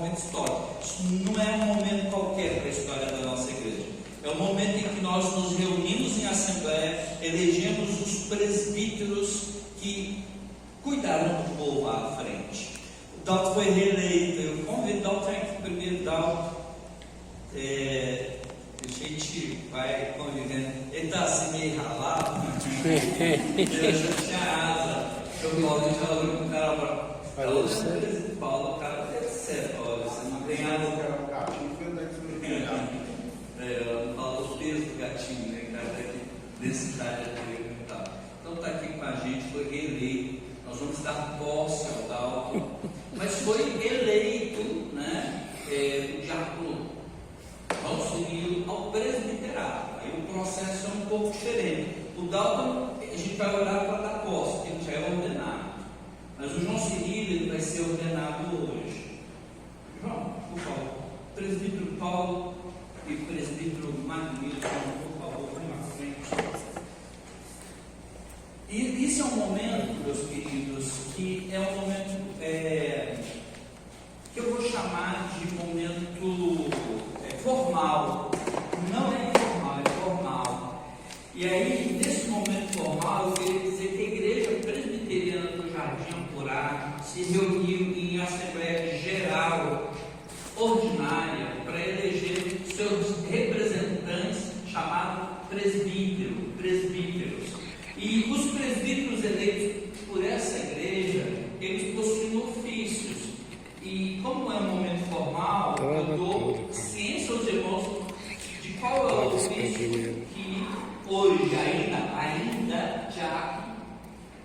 momento histórico. Isso não é um momento qualquer para a história da nossa igreja. É o momento em que nós nos reunimos em assembleia, elegemos os presbíteros que cuidaram do povo à frente. O Dalton foi reeleito. Eu convido o Dalton aqui primeiro. Dalton, a gente vai convivendo. Ele está assim meio ralado, ele já tinha asa. Eu Paulo já olhou para o cara para Paulo, o cara deve ser, Paulo, você não tem asa. Fala o peso do gatinho, né? Cara, daqui, densidade dele e tal. Então está aqui com a gente, foi reeleito. Nós vamos dar posse ao Dalton, mas foi eleito, né? O diácono auxiliou ao presbiterado. Aí o processo é um pouco diferente. O Dalton, a gente vai orar para dar posse, porque ele já é ordenado. Mas o João Cirilo, ele vai ser ordenado hoje. João, por favor. Presbítero Paulo e presbítero Magnífico, por favor, vem à frente. E isso é um momento, meus queridos, que é um momento que eu vou chamar de momento formal. Não é informal, é formal. E aí, nesse momento formal, eu queria dizer que a Igreja Presbiteriana do Jardim Amporá se reuniu em Assembleia Geral Ordinária para eleger seus representantes, chamados presbíteros. E os presbíteros eleitos por essa igreja, eles possuem ofícios. E como é um momento formal, eu dou ciência aos irmãos de qual é o ofício que hoje, ainda já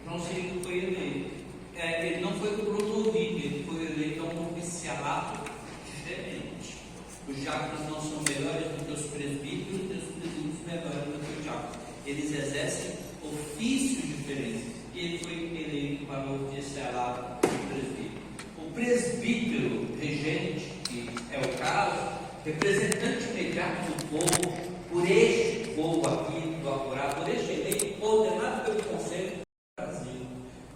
João Cirilo foi eleito. Ele não foi promovido, ele foi eleito a um oficialato diferente. Os diáconos não são melhores do que os presbíteros, e os presbíteros melhores do que os diáconos. Eles exercem ofícios diferentes. E ele foi eleito para o oficialato de presbítero. O presbítero regente, que é o caso, representante imediato do povo, por este povo aqui do Amporá, por este eleito, ordenado pelo Conselho do Brasil,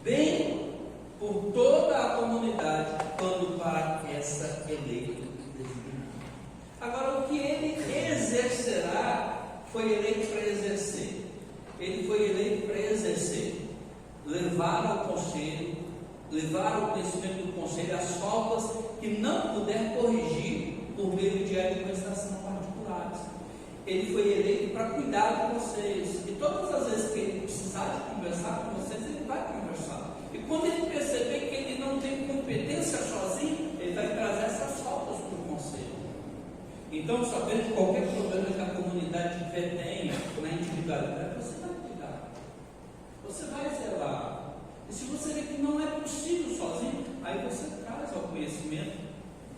bem por toda a comunidade, quando para essa eleito designado. Agora, o que ele exercerá, foi eleito para exercer. Ele foi eleito para exercer, levar ao Conselho, levar ao conhecimento do Conselho as faltas que não puder corrigir por meio de admoestação particulares. Ele foi eleito para cuidar de vocês, e todas as vezes que ele precisar de conversar com vocês, ele vai conversar. E quando ele perceber que ele não tem competência sozinho, ele vai trazer essas faltas para o Conselho. Então, sabendo que qualquer problema que a comunidade tenha na individualidade, você vai cuidar, você vai zelar. E se você vê que não é possível sozinho, aí você traz ao conhecimento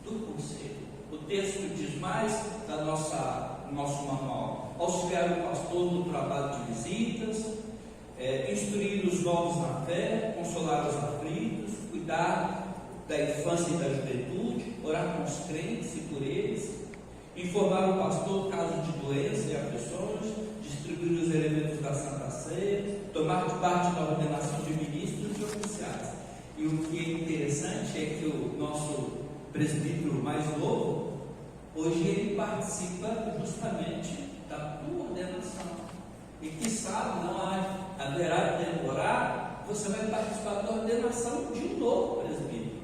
do Conselho. O texto diz mais da nosso manual: auxiliar o pastor no trabalho de visitas, instruir os novos na fé, consolar os aflitos, cuidar da infância e da juventude, orar com os crentes e por eles, informar o pastor caso de doença e aflições, distribuir os elementos da Santa Ceia, tomar parte na ordenação de ministros e oficiais. E o que é interessante é que o nosso presbítero mais novo, hoje ele participa justamente da tua ordenação. E que sabe, não haverá de demorar, você vai participar da ordenação de um novo presbítero.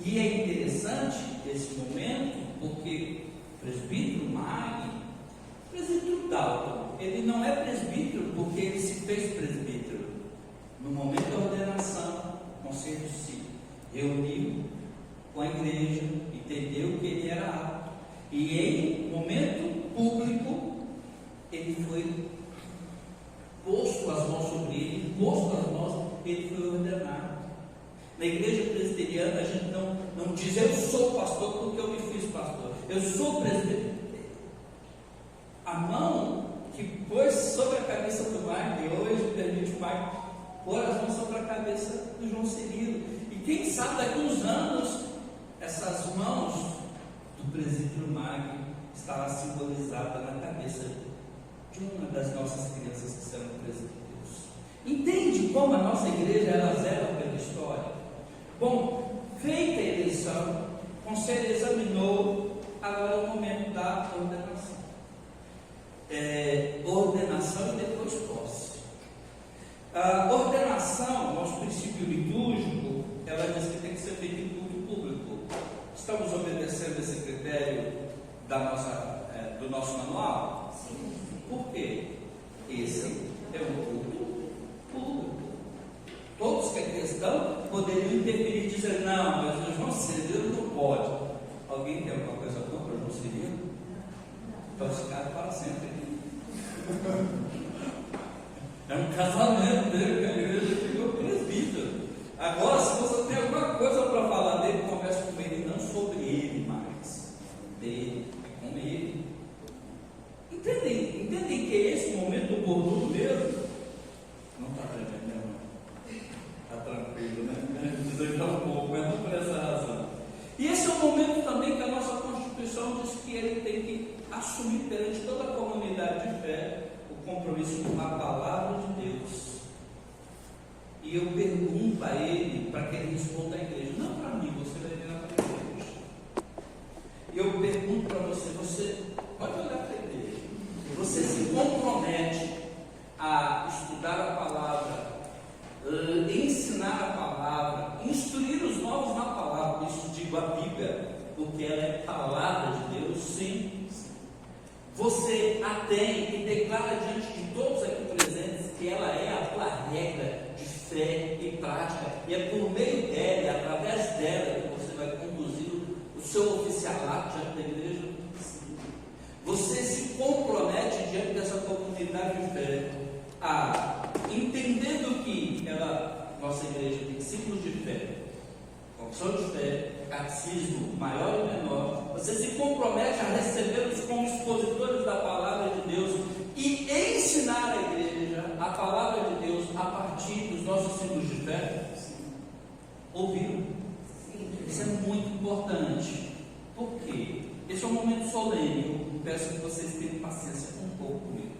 E é interessante esse momento, porque presbítero Magno, presbítero Dalton, ele não é presbítero porque ele se fez presbítero. No momento da ordenação, o conselho se reuniu com a igreja, entendeu que ele era apto, e em momento público ele foi posto as mãos sobre ele, ele foi ordenado. Na igreja presbiteriana a gente não diz eu sou pastor porque eu me fiz pastor, eu sou presbítero. A mão que pôs sobre a cabeça do Marco, e hoje permite o Marco pôr as mãos sobre a cabeça do João Cirilo, e quem sabe daqui a uns anos essas mãos do presbítero Magno estará simbolizada na cabeça de uma das nossas crianças que serão presbíteros. Entende como a nossa igreja ela zela pela história? Bom, feita a eleição, Estamos obedecendo esse critério do nosso manual? Sim. Por quê? Esse é um culto público. Todos que aqui estão poderiam interferir e dizer: não, mas o João Cirilo não pode. Alguém tem alguma coisa contra o João Cirilo? Então esse cara para sempre. É um casamento dele que a igreja criou presbítero. Agora, se você tem alguma coisa para falar dele, converse com ele, não sobre ele mais, dele, com ele. Entendem que é esse momento do bordudo mesmo? Não está tremendo, não. Está tranquilo, né? Dizer tão pouco, mas não por essa razão. E esse é o momento também que a nossa Constituição diz que ele tem que assumir perante toda a comunidade de fé o compromisso com a palavra de Deus. E eu pergunto a ele para que ele responda à igreja, não para mim, você vai virar para a igreja. E eu pergunto para você, você pode olhar para a igreja, você se compromete a estudar a palavra, ensinar a palavra, instruir os novos na palavra, isso digo a Bíblia, porque ela é palavra de Deus, sim. Você a tem e declara diante de todos aqui presentes que ela é a tua regra de fé e prática, e é por meio dela, e através dela, que você vai conduzir o seu oficialato diante da igreja. Você se compromete diante dessa comunidade de fé, entendendo que nossa igreja tem ciclos de fé, confissão de fé, catecismo maior e menor. Você se compromete a recebê-los como expositores da palavra de Deus e ensinar a igreja a palavra de Deus a partir dos nossos ciclos de fé? Ouviram? Isso é muito importante. Por quê? Esse é um momento solene. Eu peço que vocês tenham paciência um pouco comigo.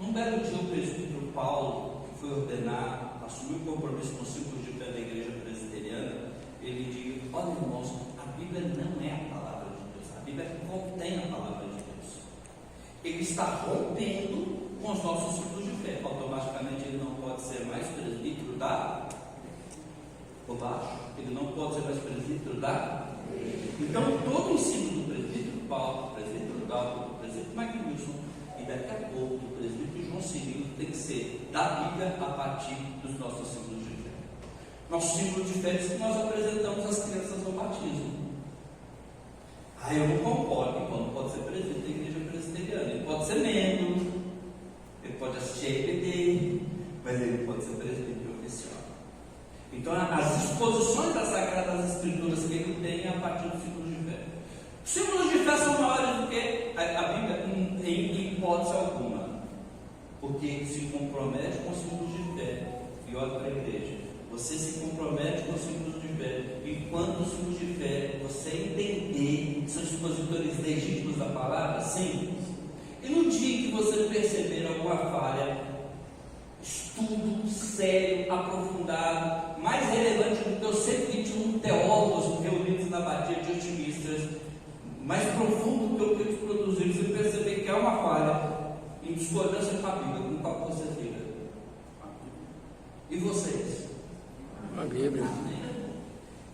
Num belo dia, o presbítero Paulo, que foi ordenado, assumiu o compromisso com os ciclos de fé da igreja presbiteriana. Ele diz: olha, irmãos, a Bíblia não é a palavra de Deus, a Bíblia contém a palavra de Deus. Ele está rompendo com os nossos ciclos de fé. Automaticamente ele não pode ser mais presbítero por baixo, ele não pode ser mais presbítero Então, todo o ensino do presbítero Paulo, do presbítero Dalton, do presbítero Magnilson e daqui a pouco do presbítero João Cirilo tem que ser da Bíblia a partir dos nossos ciclos de fé. Nosso símbolo de fé diz que nós apresentamos as crianças no batismo. Eu não concordo, então não pode ser presbítero da igreja presbiteriana. Ele pode ser membro, ele pode assistir a EPD, mas ele pode ser presbítero oficial. Então, as exposições das Sagradas Escrituras que ele tem é a partir dos símbolos de fé. Os símbolos de fé são maiores do que a Bíblia, em hipótese alguma, porque se compromete com os símbolos de fé. E olha para a igreja. Você se compromete com os símbolos de fé, e quando os símbolos de fé você entender que são expositores legítimos da palavra, sim. E no dia que você perceber alguma falha, estudo sério, aprofundado, mais relevante do que os 121 teólogos reunidos na Batia de otimistas, mais profundo do que o que eles produziram, você perceber que há uma falha em discordância com a Bíblia, com qual você fica. E vocês? A Bíblia.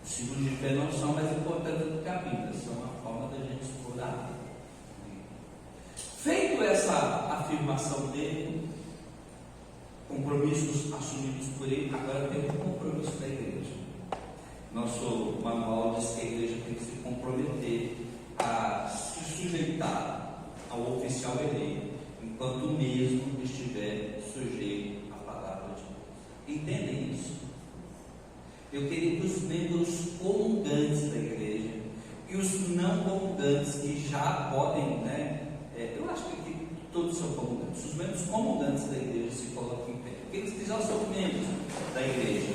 Os símbolos de fé não são mais importantes do que a Bíblia, são a forma da gente explorar. Feito essa afirmação dele, compromissos assumidos por ele, agora tem o compromisso da igreja. Nosso manual diz que a igreja tem que se comprometer a se sujeitar ao oficial eleito, enquanto o mesmo estiver sujeito à palavra de Deus. Entendem isso? Eu queria que os membros comungantes da igreja e os não comungantes que já podem, eu acho que aqui todos são comungantes, os membros comungantes da igreja se colocam em pé. Aqueles que já são membros da igreja.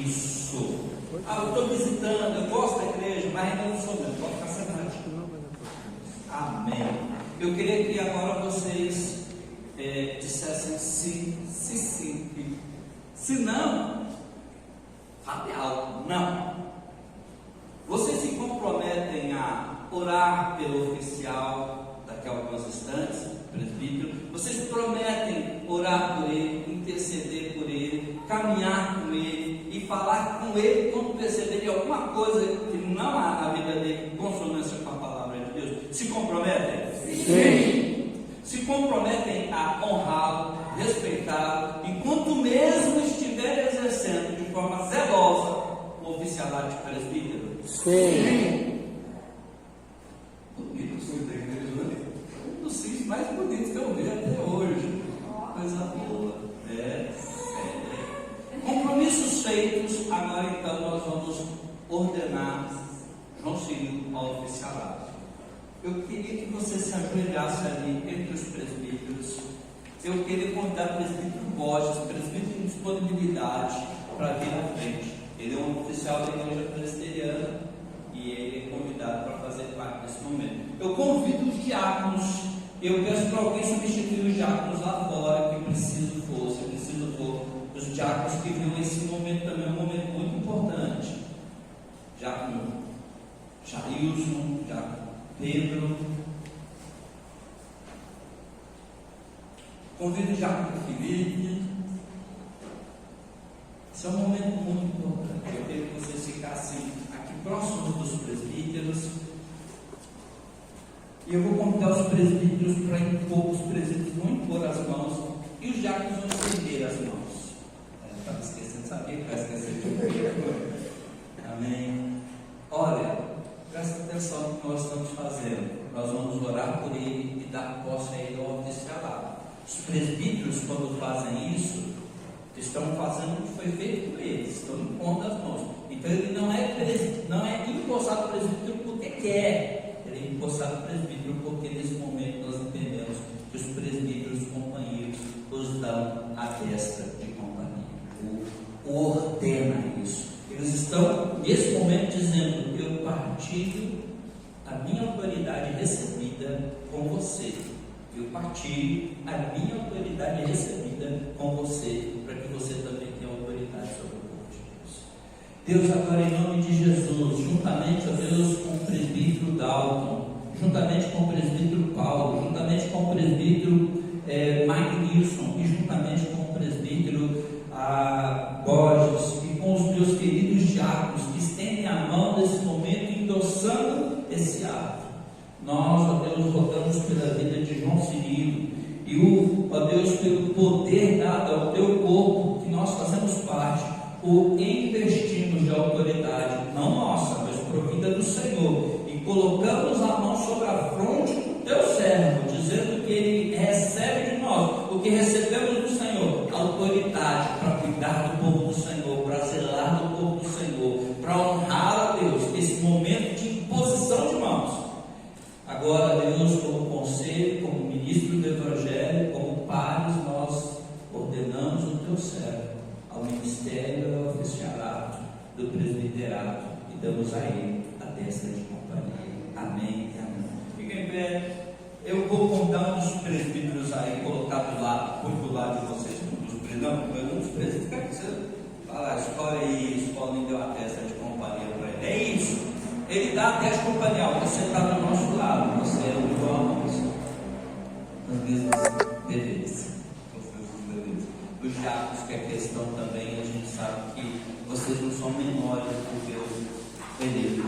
Isso. Eu estou visitando, eu gosto da igreja, mas ainda não sou membro. Pode ficar sentado. Amém. Eu queria que agora vocês dissessem sim. Se não, fale algo. Não. Vocês se comprometem a orar pelo oficial daqui a alguns instantes, presbítero? Vocês prometem orar por ele, interceder por ele, caminhar com ele e falar com ele quando perceberem alguma coisa que não presbítero? Sim. Bonito o sonho da igreja, né? Um dos símbolos mais bonitos que eu vi até hoje. Coisa boa. Compromissos feitos, agora então nós vamos ordenar João Cirilo ao oficialato. Eu queria que você se ajoelhasse ali entre os presbíteros. Eu queria convidar o presbítero Borges, presbítero de disponibilidade, para vir à frente. Ele é um oficial da igreja presbiteriana e ele é convidado para fazer parte desse momento. Eu convido os diáconos. Eu peço para alguém substituir os diáconos lá fora, que preciso for, se preciso for. Os diáconos que viram esse momento também é um momento muito importante. Diácono Jailson, diácono Pedro. Convido o diácono Felipe. Esse é um momento muito importante. Eu quero que vocês ficassem aqui próximos dos presbíteros. E eu vou convidar os presbíteros para impor, os presbíteros vão impor as mãos e os diáconos vão estender as mãos. Eu estava esquecendo, sabia que vai esquecer de um. Amém. Olha, presta atenção no que nós estamos fazendo. Nós vamos orar por ele e dar posse a ele ao oficialato. Os presbíteros, quando fazem isso, estão fazendo o que foi feito por eles, estão impondo as mãos. Então ele não é empossado presbítero porque quer, ele é empossado presbítero porque nesse momento nós entendemos que os presbíteros companheiros os dão a destra de companhia, ordena isso. Eles estão nesse momento dizendo: eu partilho a minha autoridade recebida com você. Eu partilho a minha autoridade recebida com você, para que você também tenha autoridade sobre o povo de Deus. Deus, agora em nome de Jesus, juntamente, ó Deus, com o presbítero Dalton, juntamente com o presbítero Paulo, juntamente com o presbítero Magnilson e juntamente com o presbítero Borges e com os meus queridos diáconos que estendem a mão nesse momento endossando esse ato. Nós, ó Deus, rogamos pela vida de João Cirilo e, ó Deus, pelo poder dado ao teu corpo, que nós fazemos parte, o investimos de autoridade, não nossa, mas provinda do Senhor, e colocamos a mão sobre a fronte do teu servo, dizendo que ele recebe de nós o que recebemos do Senhor, autoridade para cuidar do povo do Senhor, para zelar do povo do Senhor, para honrar a Deus, esse momento de imposição de mãos. Agora, Deus, como conselho, como ministro do Evangelho, como pares, nós ordenamos o teu servo ao ministério e ao oficialato do presbiterato e damos a ele a destra de companhia. Amém e amém. Fiquem em pé. Eu vou contar um dos presbíteros aí, colocar do lado de vocês, um dos presbíteros, quer que você fala, escolhe aí, escolhe e deu a destra de companhia para ele. É isso. Ele dá a destra de companhia, você está do nosso lado, você é o João, os mesmos deveres. Os diáconos que aqui estão também, a gente sabe que vocês não são menores do que o eleito.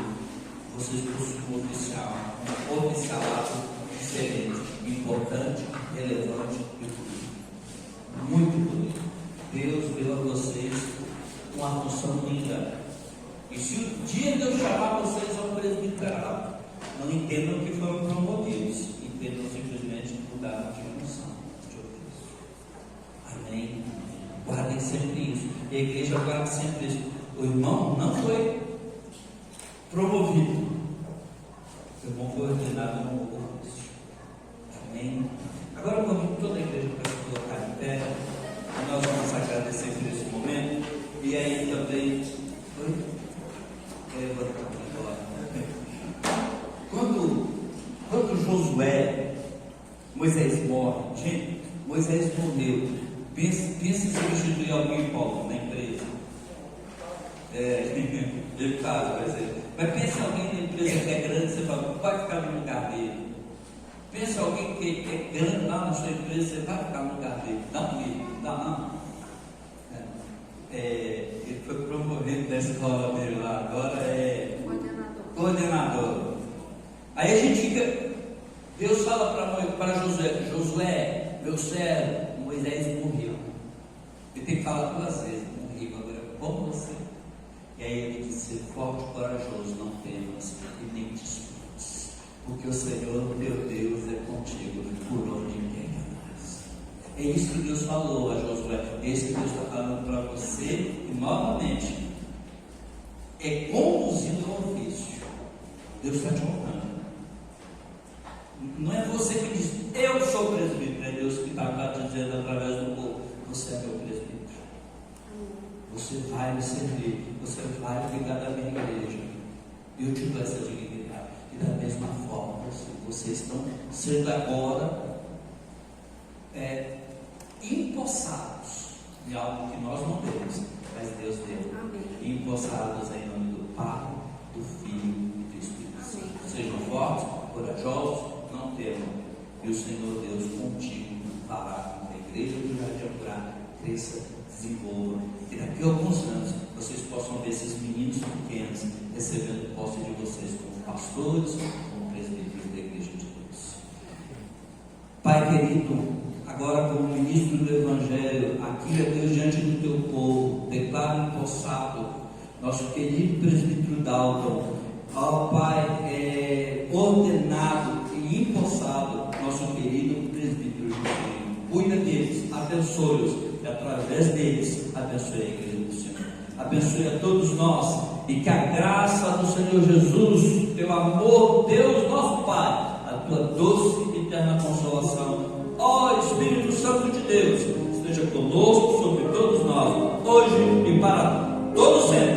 Vocês possuem um oficialato diferente, importante, relevante e bonito. Muito bonito. Deus deu a vocês uma função linda. E se o dia de eu chamar vocês ao presbiterato, não entendam que foram promovidos, entendam simplesmente que mudaram de função, de ofício. Amém? Guardem sempre isso. E a igreja guarda sempre isso. O irmão não foi promovido, o irmão foi ordenado no ofício. Amém? Agora eu convido toda a igreja para se colocar em pé. E nós vamos agradecer por esse momento. E aí também. Quando Josué, Moisés morre, gente, Moisés morreu. Pensa em substituir alguém pobre na empresa. De caso, por exemplo. Mas pensa em alguém na empresa que é grande, você fala, vai ficar no lugar dele. Pensa em alguém que é grande lá na sua empresa, você vai ficar no lugar dele. Não. Ele foi promovido da escola dele lá, agora é coordenador. Aí a gente fica, Deus fala para Josué: Josué, meu servo, Moisés morreu. Ele tem que falar 2 vezes: morreu, agora como você? E aí ele disse: ser forte e corajoso, não temas e nem te espantes, porque o Senhor teu Deus é contigo por onde quer que andares. É isso que Deus falou a Josué, é isso que Deus está falando para você, e novamente, é conduzido ao ofício. Deus está te honrando. Não é você que diz, eu sou presbítero, é Deus que está dizendo através do povo, você é meu presbítero. Você vai me servir, você vai cuidar da minha igreja. Eu te dou essa dignidade. E da mesma forma, vocês estão sendo agora empossados de algo que nós não temos, mas Deus deu. Amém. Empossados em nome do Pai, do Filho e do Espírito Santo. Sejam fortes, corajosos, não temam. E o Senhor Deus contigo fará com que a igreja do Jardim Ampurá cresça, desenvolva, e daqui a alguns anos vocês possam ver esses meninos pequenos recebendo posse de vocês como pastores, como presbíteros da igreja de Deus. Pai querido, agora como ministro do Evangelho, aqui, ó Deus, diante do teu povo, declaro empossado nosso querido presbítero Dalton, ó Pai, ordenado e empossado nosso querido presbítero José. Cuida deles, abençoe-os, e através deles abençoe a igreja do Senhor, abençoe a todos nós, e que a graça do Senhor Jesus, teu amor, Deus nosso Pai, a tua doce e eterna consolação, ó Espírito Santo de Deus, esteja conosco, sobre todos nós, hoje e para todos sempre.